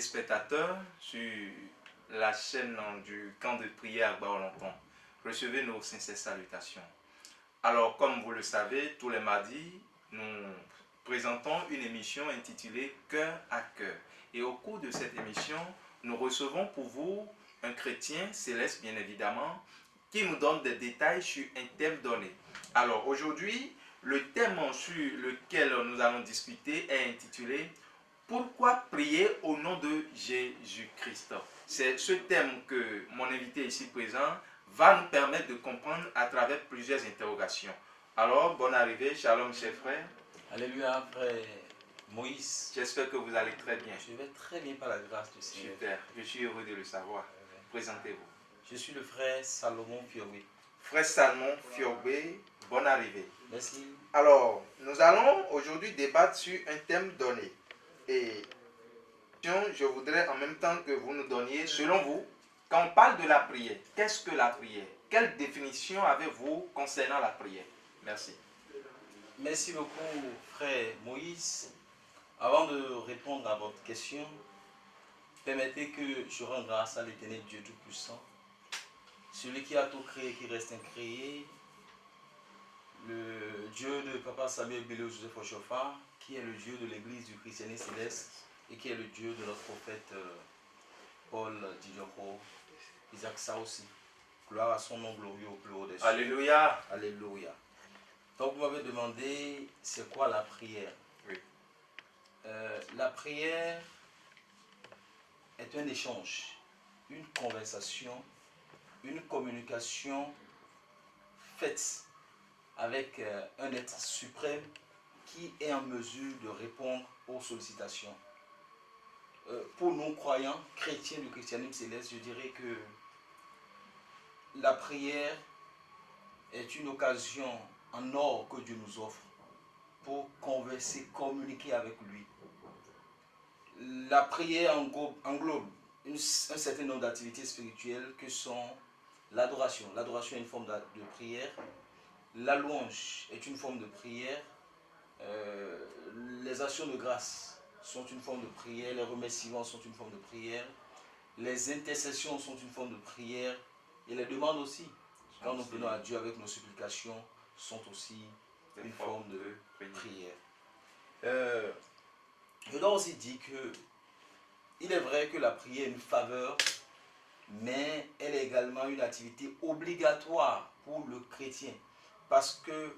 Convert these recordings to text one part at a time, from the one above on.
téléspectateurs sur la chaîne du camp de prière Baolanton. Recevez nos sincères salutations. Alors, comme vous le savez, tous les mardis, nous présentons une émission intitulée Cœur à cœur. Et au cours de cette émission, nous recevons pour vous un chrétien céleste, bien évidemment, qui nous donne des détails sur un thème donné. Alors, aujourd'hui, le thème sur lequel nous allons discuter est intitulé « Pourquoi prier au nom de Jésus-Christ ?» C'est ce thème que mon invité ici présent va nous permettre de comprendre à travers plusieurs interrogations. Alors, bonne arrivée, shalom, chers frères. Alléluia, frère Moïse. J'espère que vous allez très bien. Je vais très bien par la grâce du Seigneur. Super, je suis heureux de le savoir. Présentez-vous. Je suis le frère Salomon Fioré. Frère Salomon Fioré, bonne arrivée. Merci. Alors, nous allons aujourd'hui débattre sur un thème donné. Et je voudrais en même temps que vous nous donniez, selon vous, quand on parle de la prière, qu'est-ce que la prière? Quelle définition avez-vous concernant la prière? Merci. Merci beaucoup, frère Moïse. Avant de répondre à votre question, permettez que je rende grâce à l'Éternel Dieu Tout-Puissant, celui qui a tout créé, qui reste incréé, le Dieu de Papa Samuel Bello Joseph Ochofa, qui est le Dieu de l'Église du christianisme céleste et qui est le Dieu de notre prophète Paul Didjoko, Isaac Saoussi. Gloire à son nom glorieux au plus haut des cieux. Alléluia. Alléluia. Donc vous m'avez demandé c'est quoi la prière. Oui. La prière est un échange, une conversation, une communication faite avec un être suprême qui est en mesure de répondre aux sollicitations. Pour nous croyants, chrétiens du christianisme céleste, je dirais que la prière est une occasion en or que Dieu nous offre pour converser, communiquer avec lui. La prière englobe un certain nombre d'activités spirituelles que sont l'adoration. L'adoration est une forme de prière. La louange est une forme de prière. Les actions de grâce sont une forme de prière. Les remerciements sont une forme de prière. Les intercessions sont une forme de prière. Et les demandes aussi, quand nous venons à Dieu avec nos supplications, sont aussi une forme de prière. Je dois aussi dire que il est vrai que la prière est une faveur, mais elle est également une activité obligatoire pour le chrétien. Parce que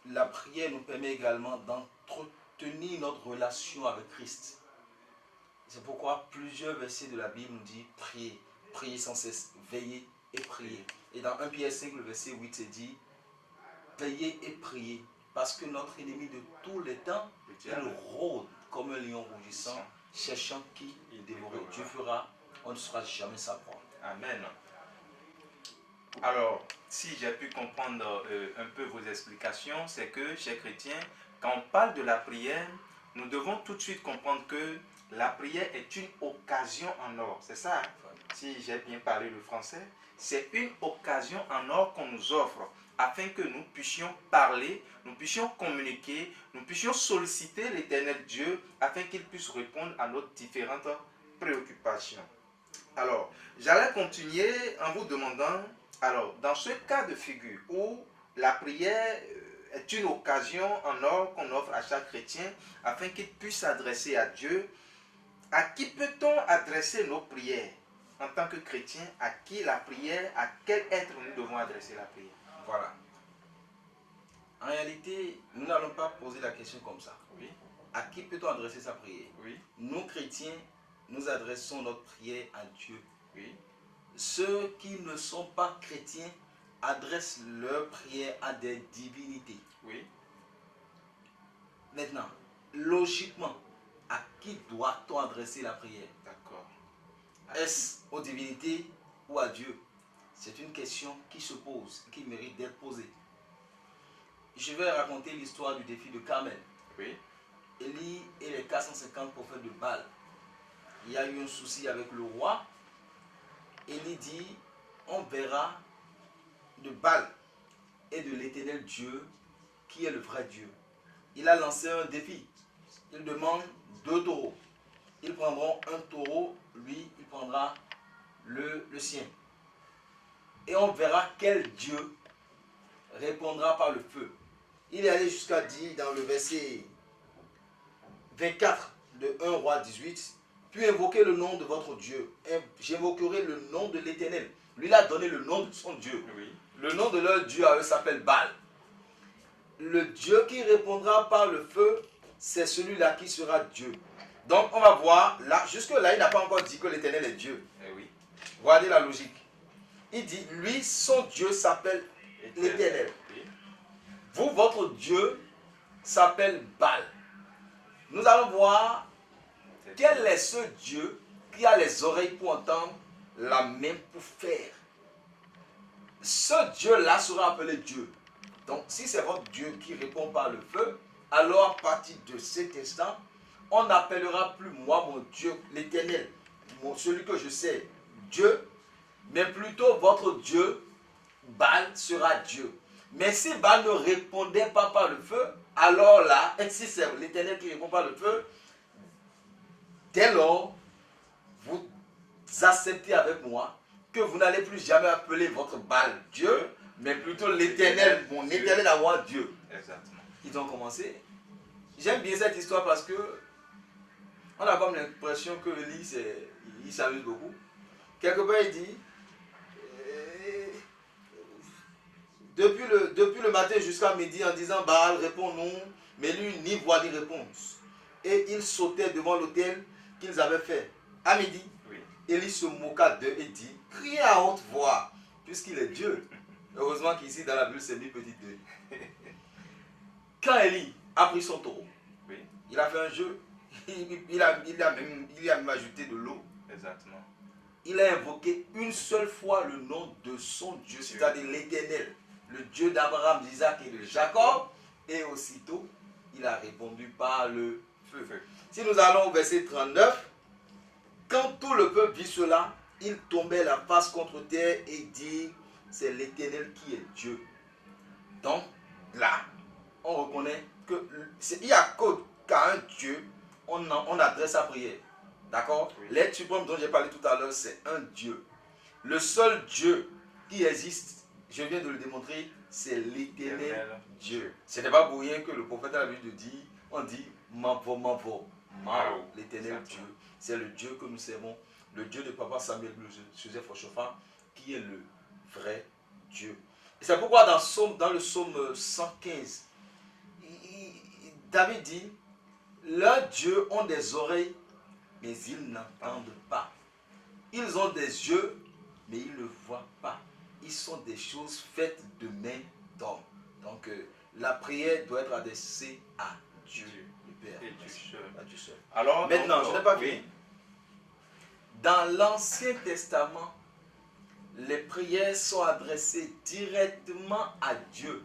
la prière nous permet également d'entretenir notre relation avec Christ. C'est pourquoi plusieurs versets de la Bible nous disent prier, prier sans cesse, veiller et prier. Et dans 1 Pierre 5, le verset 8, c'est dit veiller et prier, parce que notre ennemi de tous les temps, il rôde comme un lion rougissant, cherchant qui il dévorer. Dieu fera, on ne sera jamais sa proie. Amen. Alors, si j'ai pu comprendre un peu vos explications, c'est que, chers chrétiens, quand on parle de la prière, nous devons tout de suite comprendre que la prière est une occasion en or. C'est ça, si j'ai bien parlé le français. C'est une occasion en or qu'on nous offre afin que nous puissions parler, nous puissions communiquer, nous puissions solliciter l'Éternel Dieu afin qu'il puisse répondre à nos différentes préoccupations. Alors, j'allais continuer en vous demandant, alors, dans ce cas de figure où la prière est une occasion en or qu'on offre à chaque chrétien afin qu'il puisse s'adresser à Dieu, à qui peut-on adresser nos prières en tant que chrétien? À qui la prière, à quel être nous devons adresser la prière? Voilà. En réalité, nous n'allons pas poser la question comme ça. Oui. À qui peut-on adresser sa prière? Oui. Nous, chrétiens, nous adressons notre prière à Dieu. Oui. Ceux qui ne sont pas chrétiens adressent leur prière à des divinités. Oui. Maintenant, logiquement, à qui doit-on adresser la prière? D'accord. Est-ce aux divinités ou à Dieu? C'est une question qui se pose, qui mérite d'être posée. Je vais raconter l'histoire du défi de Carmel. Oui. Élie et les 450 prophètes de Baal. Il y a eu un souci avec le roi. Élie dit, on verra de Baal et de l'Éternel Dieu qui est le vrai Dieu. Il a lancé un défi. Il demande 2 taureaux. ils prendront un taureau, lui, il prendra le sien. Et on verra quel Dieu répondra par le feu. Il est allé jusqu'à dire dans le verset 24 de 1 Roi 18, puis invoquez le nom de votre Dieu. J'invoquerai le nom de l'Éternel. Lui, il a donné le nom de son Dieu. Oui. Le nom de leur Dieu à eux s'appelle Baal. Le Dieu qui répondra par le feu, c'est celui-là qui sera Dieu. Donc on va voir, là, jusque-là, il n'a pas encore dit que l'Éternel est Dieu. Eh oui. Regardez la logique. Il dit, lui, son Dieu s'appelle l'Éternel. Oui. Vous, votre Dieu s'appelle Baal. Nous allons voir quel est ce Dieu qui a les oreilles pour entendre, la main pour faire. Ce Dieu-là sera appelé Dieu. Donc, si c'est votre Dieu qui répond par le feu, alors à partir de cet instant, on n'appellera plus moi mon Dieu, l'Éternel, celui que je sais, Dieu, mais plutôt votre Dieu, Baal, sera Dieu. Mais si Baal ne répondait pas par le feu, alors là, et si c'est l'Éternel qui répond par le feu, dès lors, vous acceptez avec moi que vous n'allez plus jamais appeler votre Baal Dieu, mais plutôt l'Éternel, mon Éternel à moi Dieu. Exactement. Ils ont commencé. J'aime bien cette histoire parce que on a comme l'impression que Élie, il s'amuse beaucoup. Quelque part, il dit depuis le matin jusqu'à midi en disant Baal, réponds-nous, mais lui n'y voit ni réponse. Et il sautait devant l'autel qu'ils avaient fait. À midi, Oui. Élie se moqua d'eux et dit, criez à haute voix, puisqu'il est Dieu. Heureusement qu'ici dans la Bible c'est mis petit 2. Quand Élie a pris son taureau, Oui. il a fait un jeu, il a même ajouté de l'eau. Exactement. Il a invoqué une seule fois le nom de son Dieu, c'est-à-dire l'Éternel, le Dieu d'Abraham, d'Isaac et de Jacob. Et aussitôt, il a répondu par le feu. Si nous allons au verset 39, quand tout le peuple vit cela, il tombait la face contre terre et dit, c'est l'Éternel qui est Dieu. Donc, là, on reconnaît qu'il n'y a qu'à un Dieu, on adresse sa prière. D'accord? Oui. L'être suprême dont j'ai parlé tout à l'heure, c'est un Dieu. Le seul Dieu qui existe, je viens de le démontrer, c'est l'Éternel Dieu. Ce n'est pas pour rien que le prophète a l'habitude de dire, on dit Mavo, l'Éternel Dieu. C'est le Dieu que nous servons, le Dieu de papa Samuel Joseph Ochofa, qui est le vrai Dieu. Et c'est pourquoi dans le psaume 115, David dit, leurs dieux ont des oreilles, mais ils n'entendent pas. Ils ont des yeux, mais ils ne voient pas. Ils sont des choses faites de main d'homme. Donc la prière doit être adressée à Dieu, le Père. Et Dieu seul. À Dieu seul. Alors, Maintenant, donc, je n'ai pas oui. fini. Dans l'Ancien Testament, les prières sont adressées directement à Dieu.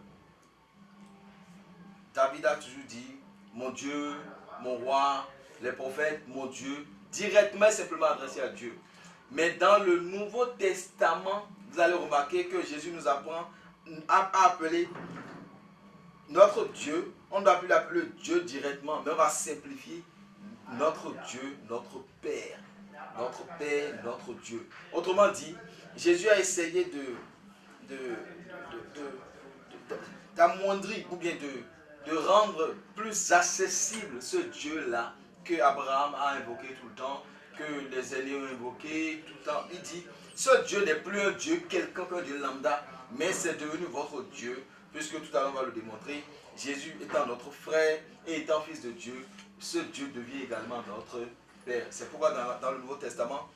David a toujours dit, mon Dieu, mon roi, les prophètes, mon Dieu, directement et simplement adressé à Dieu. Mais dans le Nouveau Testament, vous allez remarquer que Jésus nous apprend à appeler notre Dieu. On ne doit plus l'appeler Dieu directement, mais on va simplifier notre Dieu, notre Père. Notre Père, notre Dieu. Autrement dit, Jésus a essayé d'amoindrir ou bien de rendre plus accessible ce Dieu-là que Abraham a invoqué tout le temps, que les aînés ont invoqué tout le temps. Il dit, ce Dieu n'est plus un Dieu quelqu'un qu'un Dieu lambda, mais c'est devenu votre Dieu, puisque tout à l'heure on va le démontrer. Jésus étant notre frère et étant fils de Dieu, ce Dieu devient également notre Père. C'est pourquoi dans le Nouveau Testament,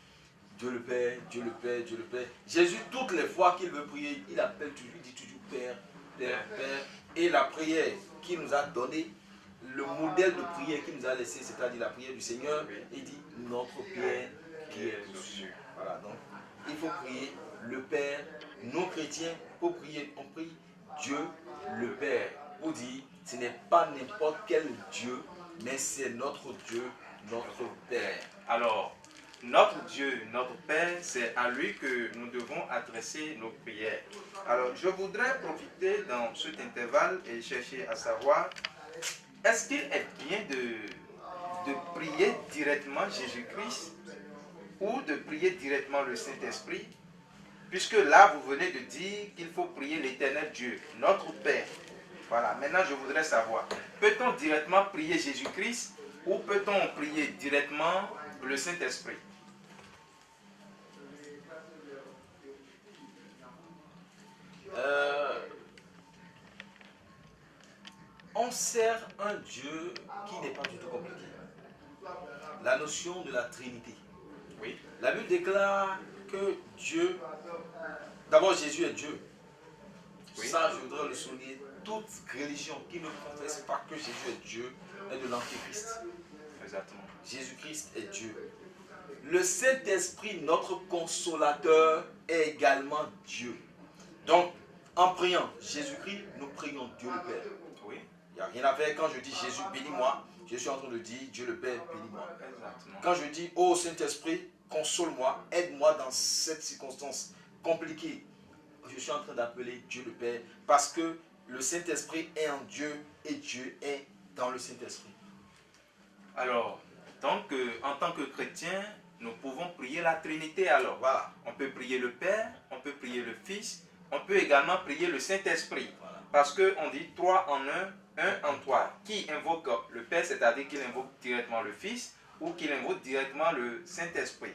Dieu le Père, Dieu le Père, Dieu le Père. Jésus, toutes les fois qu'il veut prier, il appelle toujours, il dit toujours Père, Père, Père. Et la prière qu'il nous a donnée, le modèle de prière qu'il nous a laissé, c'est-à-dire la prière du Seigneur, il dit notre Père qui est aux cieux. Voilà, donc il faut prier le Père. Nous chrétiens, pour prier, on prie Dieu le Père. Pour dire, ce n'est pas n'importe quel Dieu, mais c'est notre Dieu, notre Père. Alors, notre Dieu, notre Père, c'est à lui que nous devons adresser nos prières. Alors, je voudrais profiter dans cet intervalle et chercher à savoir, est-ce qu'il est bien de prier directement Jésus-Christ ou de prier directement le Saint-Esprit, puisque là, vous venez de dire qu'il faut prier l'Éternel Dieu, notre Père. Voilà, maintenant je voudrais savoir, peut-on directement prier Jésus-Christ ou peut-on prier directement le Saint-Esprit? On sert un Dieu qui n'est pas du tout compliqué. La notion de la Trinité. Oui. La Bible déclare que Dieu, d'abord Jésus est Dieu. Oui. Ça, je voudrais le souligner. Toute religion qui ne confesse pas que Jésus est Dieu est de l'Antéchrist. Exactement. Jésus-Christ est Dieu. Le Saint-Esprit, notre consolateur, est également Dieu. Donc, en priant Jésus-Christ, nous prions Dieu le Père. Oui. Il n'y a rien à faire. Quand je dis Jésus, bénis-moi, je suis en train de dire Dieu le Père, bénis-moi. Quand je dis, oh Saint-Esprit, console-moi, aide-moi dans cette circonstance compliquée, je suis en train d'appeler Dieu le Père parce que le Saint-Esprit est en Dieu et Dieu est dans le Saint-Esprit. Alors, donc, en tant que chrétien, nous pouvons prier la Trinité alors. Voilà. On peut prier le Père, on peut prier le Fils, on peut également prier le Saint-Esprit. Voilà. Parce qu'on dit 3 en 1 en 3. Qui invoque le Père, c'est-à-dire qu'il invoque directement le Fils ou qu'il invoque directement le Saint-Esprit.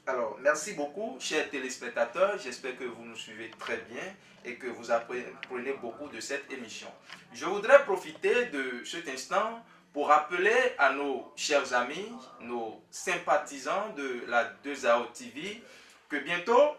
Alors, merci beaucoup, chers téléspectateurs. J'espère que vous nous suivez très bien et que vous apprenez beaucoup de cette émission. Je voudrais profiter de cet instant pour rappeler à nos chers amis, nos sympathisants de la 2AO TV, que bientôt,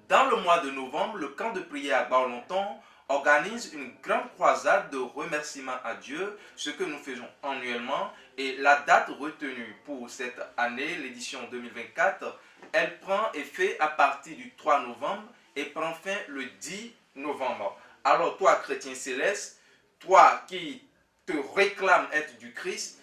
dans le mois de novembre, le camp de prière à Barlonton organise une grande croisade de remerciements à Dieu, ce que nous faisons annuellement. Et la date retenue pour cette année, l'édition 2024, elle prend effet à partir du 3 novembre et prend fin le 10 novembre. Alors toi, chrétien céleste, toi qui te réclames être du Christ,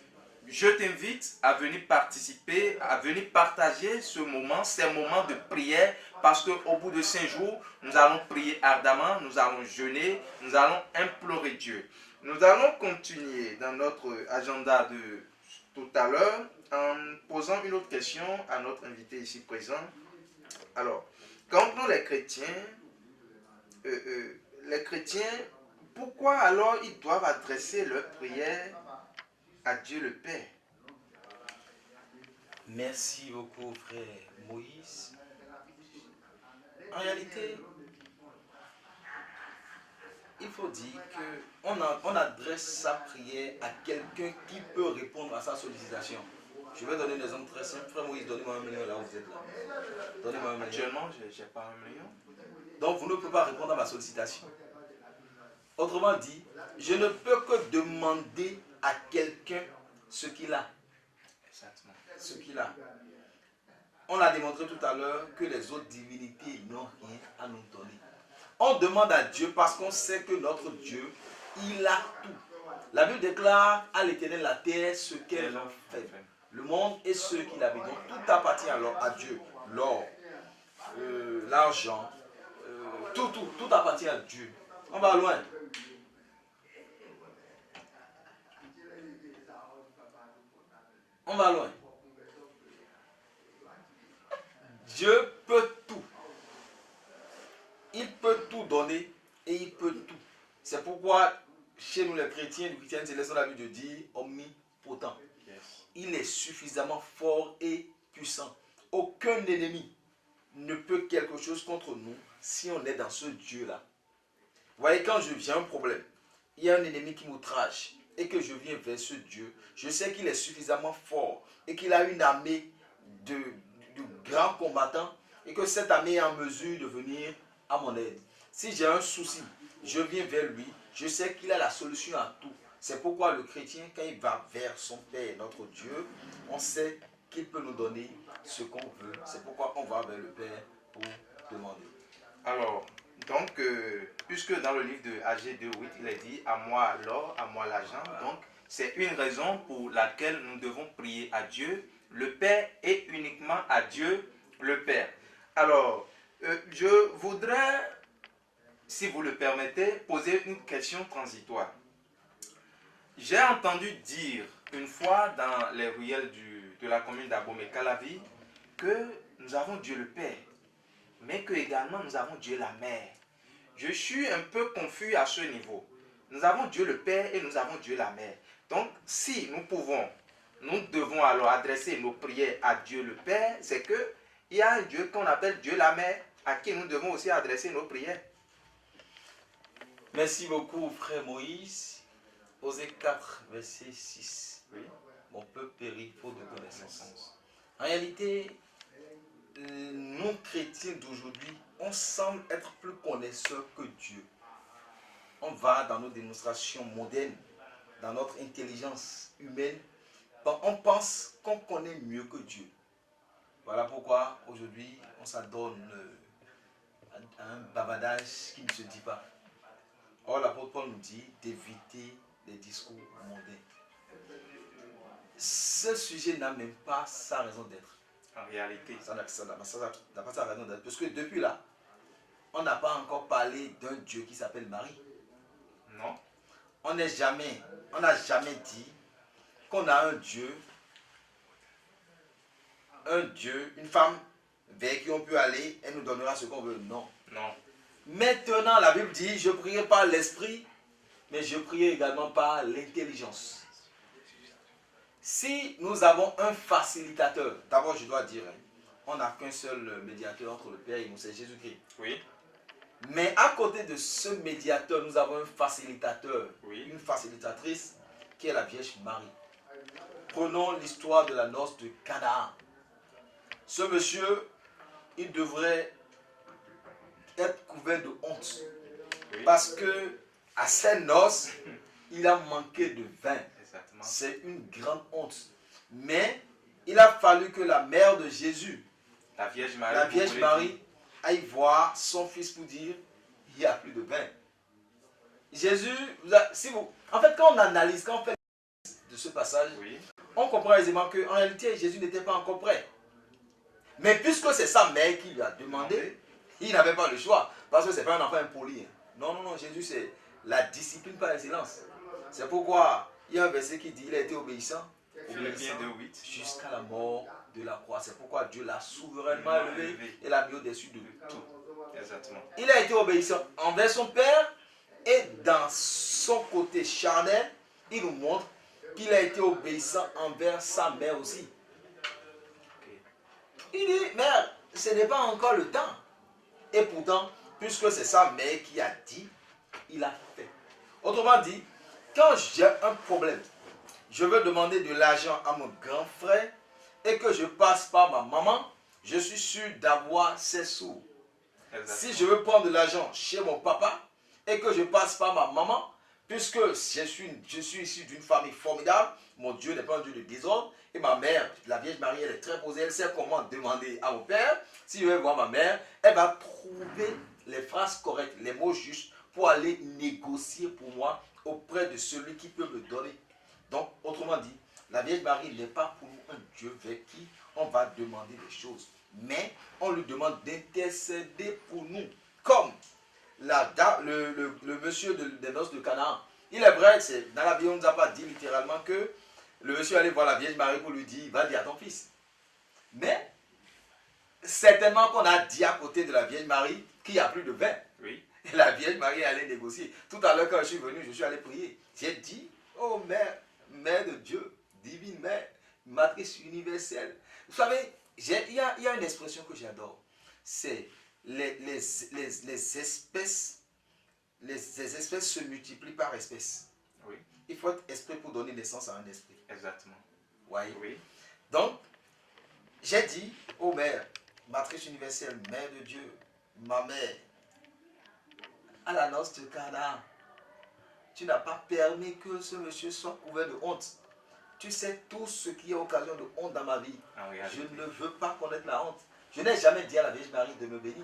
je t'invite à venir participer, à venir partager ce moment, ces moments de prière, parce qu'au bout de 5 jours, nous allons prier ardemment, nous allons jeûner, nous allons implorer Dieu. Nous allons continuer dans notre agenda de tout à l'heure en posant une autre question à notre invité ici présent. Alors, quand nous les chrétiens, pourquoi alors ils doivent adresser leur prière à Dieu le Père? Merci beaucoup, frère Moïse. En réalité, il faut dire qu'on adresse sa prière à quelqu'un qui peut répondre à sa sollicitation. Je vais donner un exemple très simple. Frère Moïse, donnez-moi 1 million là où vous êtes là. Donnez-moi 1 million. Actuellement, je n'ai pas 1 million. Donc, vous ne pouvez pas répondre à ma sollicitation. Autrement dit, je ne peux que demander à quelqu'un ce qu'il a. Exactement. Ce qu'il a. On a démontré tout à l'heure que les autres divinités n'ont rien à nous donner. On demande à Dieu parce qu'on sait que notre Dieu, il a tout. La Bible déclare à l'Éternel la terre ce qu'elle en fait. Le monde et ceux qui l'habitent. Donc tout appartient alors à Dieu. L'or, l'argent, tout appartient à Dieu. On va loin. On va loin. Dieu peut tout. Il peut tout donner et il peut tout. C'est pourquoi chez nous les chrétiens, les chrétiennes célestes, on a l'habitude de dire omnipotent. Il est suffisamment fort et puissant. Aucun ennemi ne peut quelque chose contre nous si on est dans ce Dieu-là. Vous voyez, quand j'ai un problème, il y a un ennemi qui m'outrage et que je viens vers ce Dieu, je sais qu'il est suffisamment fort et qu'il a une armée de grands combattants et que cette armée est en mesure de venir à mon aide. Si j'ai un souci, je viens vers lui, je sais qu'il a la solution à tout. C'est pourquoi le chrétien, quand il va vers son Père, notre Dieu, on sait qu'il peut nous donner ce qu'on veut. C'est pourquoi on va vers le Père pour demander. Alors, donc, puisque dans le livre de AG 2.8, il est dit « à moi l'or, à moi l'argent », donc c'est une raison pour laquelle nous devons prier à Dieu, le Père, et uniquement à Dieu, le Père. Alors, je voudrais, si vous le permettez, poser une question transitoire. J'ai entendu dire une fois dans les ruelles de la commune d'Abomey-Calavi que nous avons Dieu le Père, mais que également nous avons Dieu la Mère. Je suis un peu confus à ce niveau. Nous avons Dieu le Père et nous avons Dieu la Mère. Donc, si nous devons alors adresser nos prières à Dieu le Père, c'est qu'il y a un Dieu qu'on appelle Dieu la Mère, à qui nous devons aussi adresser nos prières. Merci beaucoup, frère Moïse. Osée 4, verset 6. Oui. Mon peuple périt faute de connaissance. En réalité, nous chrétiens d'aujourd'hui, on semble être plus connaisseurs que Dieu. On va dans nos démonstrations modernes, dans notre intelligence humaine, on pense qu'on connaît mieux que Dieu. Voilà pourquoi aujourd'hui on s'adonne à un bavardage qui ne se dit pas. Or l'apôtre Paul nous dit d'éviter les discours mondains. Ce sujet n'a même pas sa raison d'être. En réalité. Ça n'a pas sa raison d'être. Parce que depuis là, on n'a pas encore parlé d'un Dieu qui s'appelle Marie. Non. On n'a jamais dit qu'on a un Dieu, une femme vers qui on peut aller, elle nous donnera ce qu'on veut. Non. Non. Maintenant, la Bible dit, je priais par l'esprit, mais je priais également par l'intelligence. Si nous avons un facilitateur, d'abord je dois dire, on n'a qu'un seul médiateur entre le Père et nous, c'est Jésus-Christ. Oui. Mais à côté de ce médiateur, nous avons un facilitateur, oui. Une facilitatrice qui est la Vierge Marie. Prenons l'histoire de la noce de Canaan. Ce monsieur, il devrait être couvert de honte. Oui. Parce que à ses noces, il a manqué de vin. C'est une grande honte. Mais il a fallu que la mère de Jésus, la Vierge Marie, aille voir son fils pour dire il n'y a plus de vin. Jésus, en fait, quand on analyse, quand on fait de ce passage, oui. On comprend aisément qu'en réalité, Jésus n'était pas encore prêt. Mais puisque c'est sa mère qui lui a demandé, il n'avait pas le choix. Parce que ce n'est pas un enfant impoli. Non, non, non, Jésus, c'est la discipline par excellence. C'est pourquoi il y a un verset qui dit il a été obéissant jusqu'à la mort de la croix. C'est pourquoi Dieu l'a souverainement élevé et l'a mis au-dessus de tout. Exactement. Il a été obéissant envers son Père et dans son côté charnel, il nous montre qu'il a été obéissant envers sa mère aussi. Il dit, mère, ce n'est pas encore le temps. Et pourtant, puisque c'est sa mère qui a dit, il a fait. Autrement dit, quand j'ai un problème, je veux demander de l'argent à mon grand frère et que je passe par ma maman, je suis sûr d'avoir ses sous. Exactement. Si je veux prendre de l'argent chez mon papa et que je passe par ma maman, puisque je suis issu d'une famille formidable, mon Dieu n'est pas un Dieu de désordre, et ma mère, la Vierge Marie, elle est très posée, elle sait comment demander à mon père. Si je vais voir ma mère, elle va trouver les phrases correctes, les mots justes pour aller négocier pour moi auprès de celui qui peut me donner. Donc, autrement dit, la Vierge Marie n'est pas pour nous un Dieu vers qui on va demander des choses, mais on lui demande d'intercéder pour nous, comme le monsieur des noces de Canaan. Il est vrai, dans la Bible, on ne nous a pas dit littéralement que le monsieur allait voir la Vierge Marie pour lui dire, va dire à ton fils. Mais, certainement qu'on a dit à côté de la Vierge Marie qu'il n'y a plus de vin. Oui. Et la Vierge Marie allait négocier. Tout à l'heure, quand je suis venu, je suis allé prier. J'ai dit, oh mère, mère de Dieu, divine mère, matrice universelle. Vous savez, il y a une expression que j'adore. C'est les espèces se multiplient par espèce. Oui. Il faut être esprit pour donner naissance à un esprit. Exactement. Ouais. Oui. Donc, j'ai dit, oh mère, matrice universelle, mère de Dieu, ma mère, à la noce de Canaan, tu n'as pas permis que ce monsieur soit couvert de honte. Tu sais tout ce qui est occasion de honte dans ma vie. Je ne veux pas connaître la honte. Je n'ai jamais dit à la Vierge Marie de me bénir.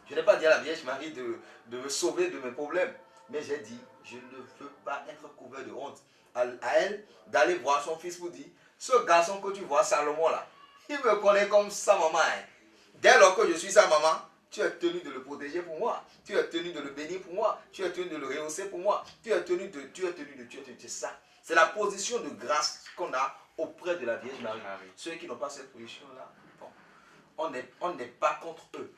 Je n'ai pas dit à la Vierge Marie de me sauver de mes problèmes. Mais j'ai dit, je ne veux pas être couvert de honte. À elle d'aller voir son fils pour dire, ce garçon que tu vois, Salomon là, il me connaît comme sa maman. Hein. Dès lors que je suis sa maman, tu es tenu de le protéger pour moi. Tu es tenu de le bénir pour moi. Tu es tenu de le rehausser pour moi. Tu es tenu de ça. C'est la position de grâce qu'on a auprès de la Vierge Marie. Marie. Ceux qui n'ont pas cette position-là, bon, on n'est pas contre eux.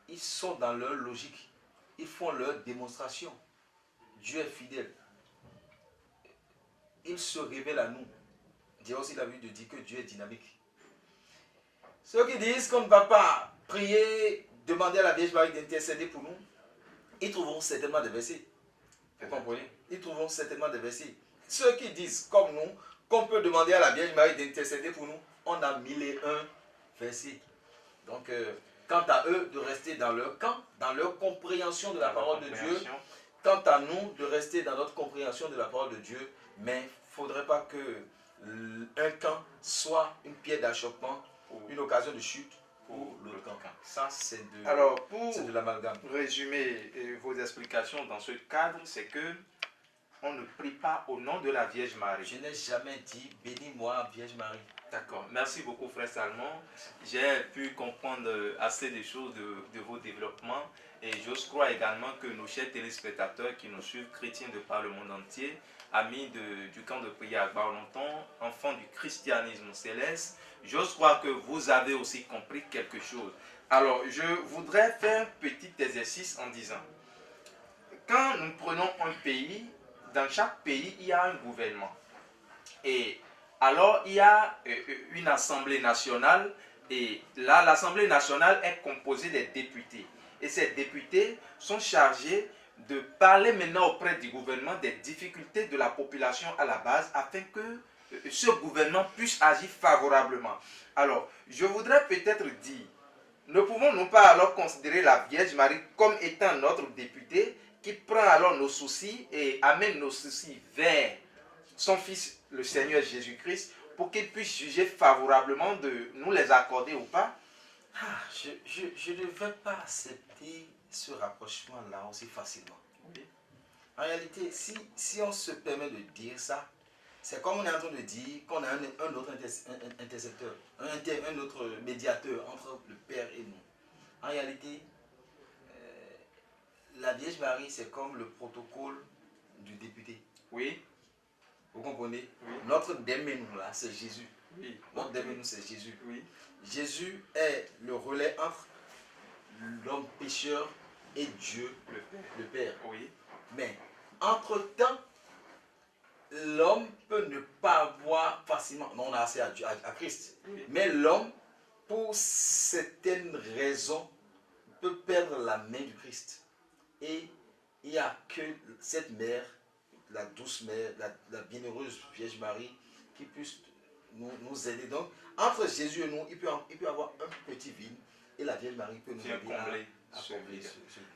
Ils sont dans leur logique. Ils font leur démonstration. Dieu est fidèle. Il se révèle à nous. Dieu aussi la Bible dit que Dieu est dynamique. Ceux qui disent qu'on ne va pas prier, demander à la Vierge Marie d'intercéder pour nous, ils trouveront certainement des versets. Vous comprenez? Ils trouveront certainement des versets. Ceux qui disent, comme nous, qu'on peut demander à la Vierge Marie d'intercéder pour nous, on a 1001 versets. Donc, quant à eux de rester dans leur camp, dans leur compréhension de la parole de Dieu, quant à nous de rester dans notre compréhension de la parole de Dieu, mais il ne faudrait pas que un camp soit une pierre d'achoppement, une occasion de chute pour l'autre camp. Ça, c'est de l'amalgame. Résumer vos explications dans ce cadre, c'est que on ne prie pas au nom de la Vierge Marie. Je n'ai jamais dit bénis-moi Vierge Marie. D'accord. Merci beaucoup, frère Salmon. J'ai pu comprendre assez de choses de vos développements et j'ose croire également que nos chers téléspectateurs qui nous suivent, chrétiens de par le monde entier, amis du camp de prière à Barlonton, enfants du christianisme céleste, j'ose croire que vous avez aussi compris quelque chose. Alors, je voudrais faire un petit exercice en disant, quand nous prenons un pays, dans chaque pays, il y a un gouvernement. Et alors, il y a une assemblée nationale. Et là, l'assemblée nationale est composée des députés. Et ces députés sont chargés de parler maintenant auprès du gouvernement des difficultés de la population à la base afin que ce gouvernement puisse agir favorablement. Alors, je voudrais peut-être dire, ne pouvons-nous pas alors considérer la Vierge Marie comme étant notre députée qui prend alors nos soucis et amène nos soucis vers son Fils, le Seigneur Jésus-Christ, pour qu'il puisse juger favorablement de nous les accorder ou pas? Je ne vais pas accepter ce rapprochement-là aussi facilement. Oui. En réalité, si on se permet de dire ça, c'est comme on est en train de dire qu'on a un autre intercepteur, un autre médiateur entre le Père et nous. En réalité, la Vierge Marie, c'est comme le protocole du député. Oui. Vous comprenez? Oui. Notre démenu là, c'est Jésus. Oui. Notre démenu, c'est Jésus. Oui. Jésus est le relais entre l'homme pécheur et Dieu, le Père. Oui. Mais, entre-temps, l'homme peut ne pas avoir facilement, non, on a assez à Christ. Oui. Mais l'homme, pour certaines raisons, peut perdre la main du Christ. Et il n'y a que cette mère, la douce mère, la bienheureuse Vierge Marie, qui puisse nous aider. Donc, entre Jésus et nous, il peut y avoir un petit vide, et la Vierge Marie peut nous aider à combler ce vide.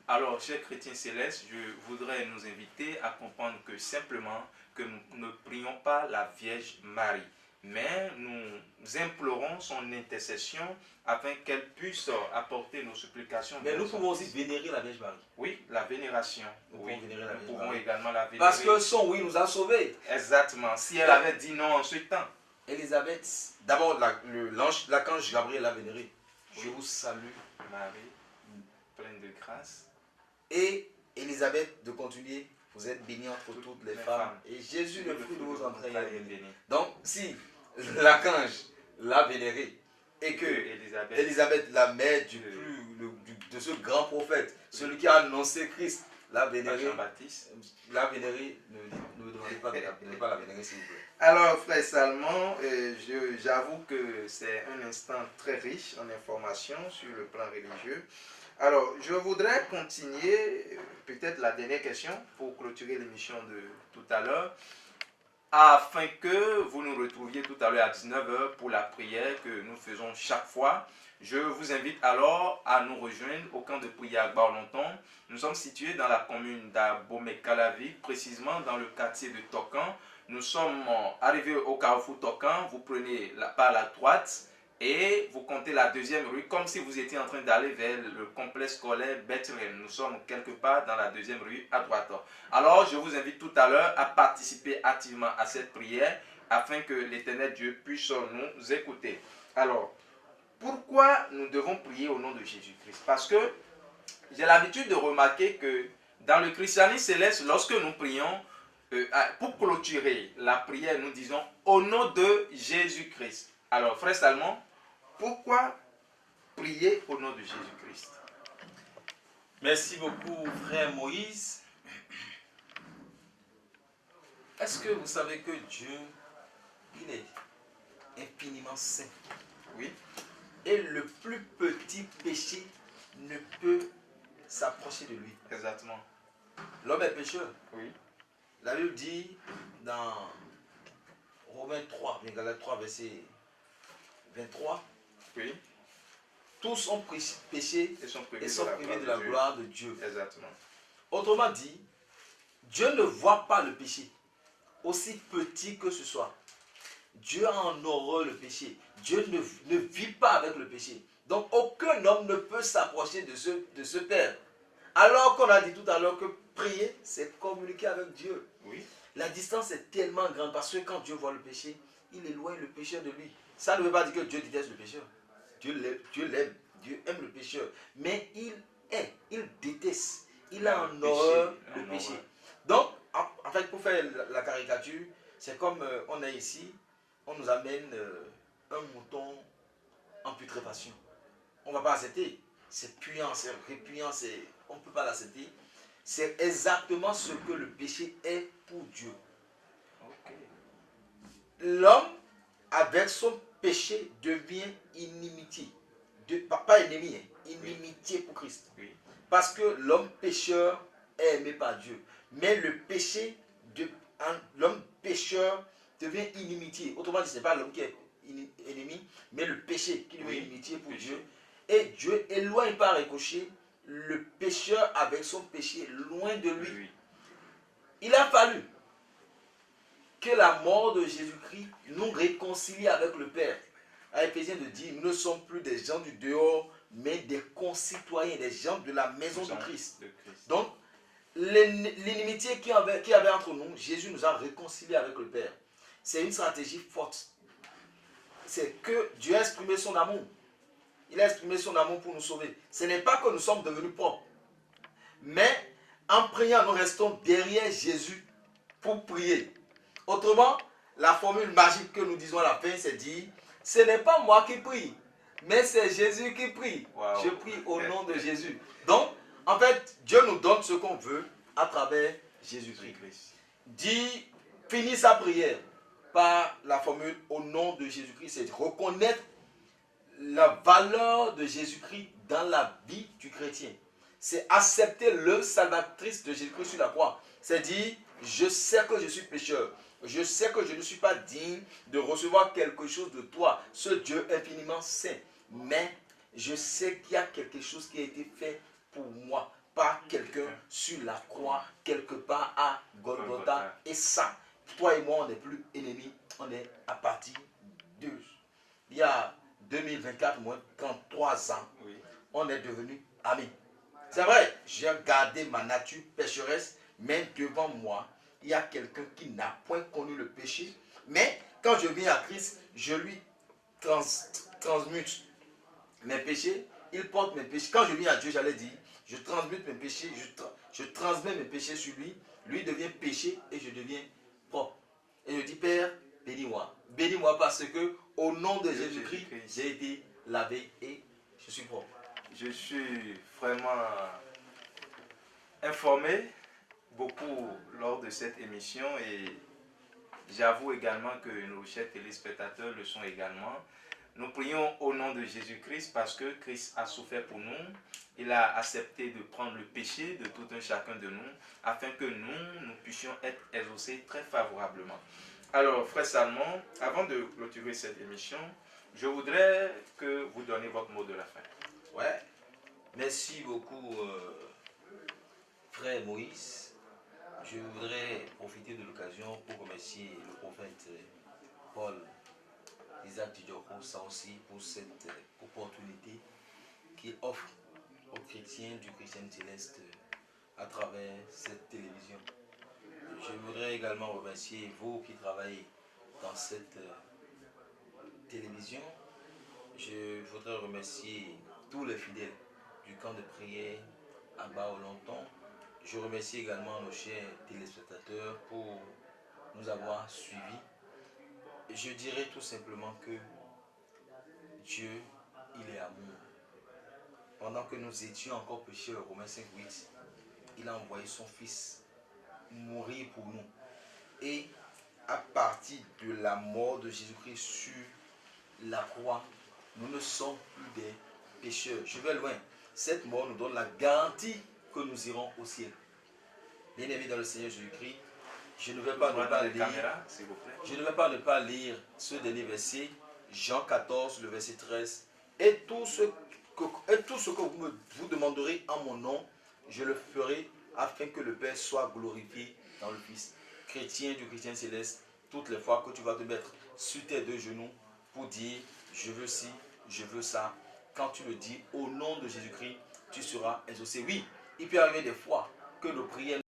Alors, chers chrétiens célestes, je voudrais nous inviter à comprendre que simplement que nous ne prions pas la Vierge Marie, mais nous implorons son intercession afin qu'elle puisse apporter nos supplications. Mais nous pouvons aussi vénérer la Vierge Marie. Oui, la vénération. Nous Oui, pouvons vénérer la nous Vierge pouvons Marie. également la vénérer. Parce que son oui nous a sauvés. Exactement. Si elle avait dit non en ce temps. Élisabeth, d'abord l'archange Gabriel l'a vénéré. Oui. Je vous salue. Marie, pleine de grâce. Et Élisabeth, de continuer, vous êtes bénie entre toutes les femmes. Et Jésus, le fruit de vos entrailles, est béni. Donc, si l'archange l'a vénéré et que Élisabeth, la mère de ce grand prophète, celui qui a annoncé Christ, l'a vénéré, Jean-Baptiste. La vénérer, ne me demandez pas de pas la vénérer, s'il vous plaît. Alors, frère Salmon, j'avoue que c'est un instant très riche en informations sur le plan religieux. Alors, je voudrais continuer, peut-être la dernière question, pour clôturer l'émission de tout à l'heure, afin que vous nous retrouviez tout à l'heure à 19 h pour la prière que nous faisons chaque fois. Je vous invite alors à nous rejoindre au camp de prière à Barlonton. Nous sommes situés dans la commune d'Abomey-Calavic, précisément dans le quartier de Tocan. Nous sommes arrivés au carrefour Tocan. Vous prenez par la droite et vous comptez la deuxième rue comme si vous étiez en train d'aller vers le complexe scolaire Bethlehem. Nous sommes quelque part dans la deuxième rue à droite. Alors, je vous invite tout à l'heure à participer activement à cette prière afin que l'Éternel Dieu puisse nous écouter. Alors, pourquoi nous devons prier au nom de Jésus-Christ? Parce que j'ai l'habitude de remarquer que dans le christianisme céleste, lorsque nous prions, pour clôturer la prière, nous disons au nom de Jésus-Christ. Alors, frère Salmon, pourquoi prier au nom de Jésus-Christ? Merci beaucoup, frère Moïse. Est-ce que vous savez que Dieu, il est infiniment saint? Oui. Et le plus petit péché ne peut s'approcher de lui. Exactement. L'homme est pécheur. Oui. La Bible dit dans Romains 3, Galates 3, verset 23, Oui. tous ont péché Et sont et sont privés de la gloire de Dieu. Exactement. Autrement dit, Dieu ne voit pas le péché, aussi petit que ce soit. Dieu a en horreur le péché. Dieu ne vit pas avec le péché. Donc aucun homme ne peut s'approcher de ce Père. Alors qu'on a dit tout à l'heure que prier, c'est communiquer avec Dieu. Oui. La distance est tellement grande parce que quand Dieu voit le péché, il éloigne le pécheur de lui. Ça ne veut pas dire que Dieu déteste le pécheur. Dieu l'aime, Dieu aime le pécheur. Mais il déteste, il a en horreur le péché. Donc, en fait, pour faire la caricature, c'est comme on est ici, on nous amène un mouton en putréfaction. On ne va pas accepter. C'est puant, c'est répugnant, on ne peut pas l'accepter. C'est exactement ce que le péché est pour Dieu. Okay. L'homme, avec son péché, devient inimitié. Pas ennemi, hein, inimitié pour Christ. Oui. Parce que l'homme pécheur est aimé par Dieu. Mais le péché, l'homme pécheur devient inimitié. Autrement dit, ce n'est pas l'homme qui est ennemi, mais le péché qui devient inimitié pour Dieu. Et Dieu éloigne par ricochet le pécheur avec son péché loin de lui. Oui. Il a fallu que la mort de Jésus-Christ nous réconcilie avec le Père. À Éphésiens de dire, nous ne sommes plus des gens du dehors, mais des concitoyens, des gens de la maison de Christ. Donc, l'inimitié qu'il y avait entre nous, Jésus nous a réconciliés avec le Père. C'est une stratégie forte. C'est que Dieu a exprimé son amour. Il a exprimé son amour pour nous sauver. Ce n'est pas que nous sommes devenus propres. Mais en priant, nous restons derrière Jésus pour prier. Autrement, la formule magique que nous disons à la fin, c'est dire, ce n'est pas moi qui prie, mais c'est Jésus qui prie. Wow. Je prie au nom de Jésus. Donc, en fait, Dieu nous donne ce qu'on veut à travers Jésus-Christ. Dit, finit sa prière par la formule au nom de Jésus-Christ, c'est reconnaître la valeur de Jésus-Christ dans la vie du chrétien. C'est accepter l'œuvre salvatrice de Jésus-Christ sur la croix. C'est dire, je sais que je suis pécheur. Je sais que je ne suis pas digne de recevoir quelque chose de toi, ce Dieu infiniment saint. Mais je sais qu'il y a quelque chose qui a été fait pour moi par quelqu'un sur la croix, quelque part à Golgotha. Et ça, toi et moi, on n'est plus ennemis. On est à partir de... Il y a 2024, moins 33 ans, on est devenus amis. C'est vrai, j'ai gardé ma nature pécheresse, mais devant moi, il y a quelqu'un qui n'a point connu le péché. Mais quand je viens à Christ, je lui transmute mes péchés. Il porte mes péchés. Quand je viens à Dieu, j'allais dire, je transmute mes péchés, je transmets mes péchés sur lui. Lui devient péché et je deviens propre. Et je dis, Père, bénis-moi. Bénis-moi parce que au nom de Jésus-Christ, j'ai été lavé et je suis propre. Je suis vraiment informé beaucoup lors de cette émission et j'avoue également que nos chers téléspectateurs le sont également. Nous prions au nom de Jésus-Christ parce que Christ a souffert pour nous. Il a accepté de prendre le péché de tout un chacun de nous afin que nous puissions être exaucés très favorablement. Alors, frère Salmon, avant de clôturer cette émission, je voudrais que vous donniez votre mot de la fin. Ouais, merci beaucoup, frère Moïse. Je voudrais profiter de l'occasion pour remercier le prophète Paul Isaac Tidjoko Saosi pour cette opportunité qu'il offre aux chrétiens du Chrétien Céleste à travers cette télévision. Je voudrais également remercier vous qui travaillez dans cette télévision. Je voudrais remercier tous les fidèles du camp de prière à Baolanton. Je remercie également nos chers téléspectateurs pour nous avoir suivis. Je dirais tout simplement que Dieu, il est amour. Pendant que nous étions encore pécheurs, Romains 5:8, il a envoyé son Fils mourir pour nous. Et à partir de la mort de Jésus-Christ sur la croix, nous ne sommes plus des pécheurs. Je vais loin. Cette mort nous donne la garantie que nous irons au ciel. Bien-aimés dans le Seigneur Jésus-Christ, je ne vais pas ne pas lire. Je ne vais pas ne pas lire ce dernier verset, Jean 14, le verset 13. Et tout ce que vous demanderez en mon nom, je le ferai afin que le Père soit glorifié dans le Fils. Chrétien du chrétien céleste, toutes les fois que tu vas te mettre sur tes deux genoux pour dire je veux ci, je veux ça, quand tu le dis au nom de Jésus-Christ, tu seras exaucé. Oui, il peut arriver des fois que nos prières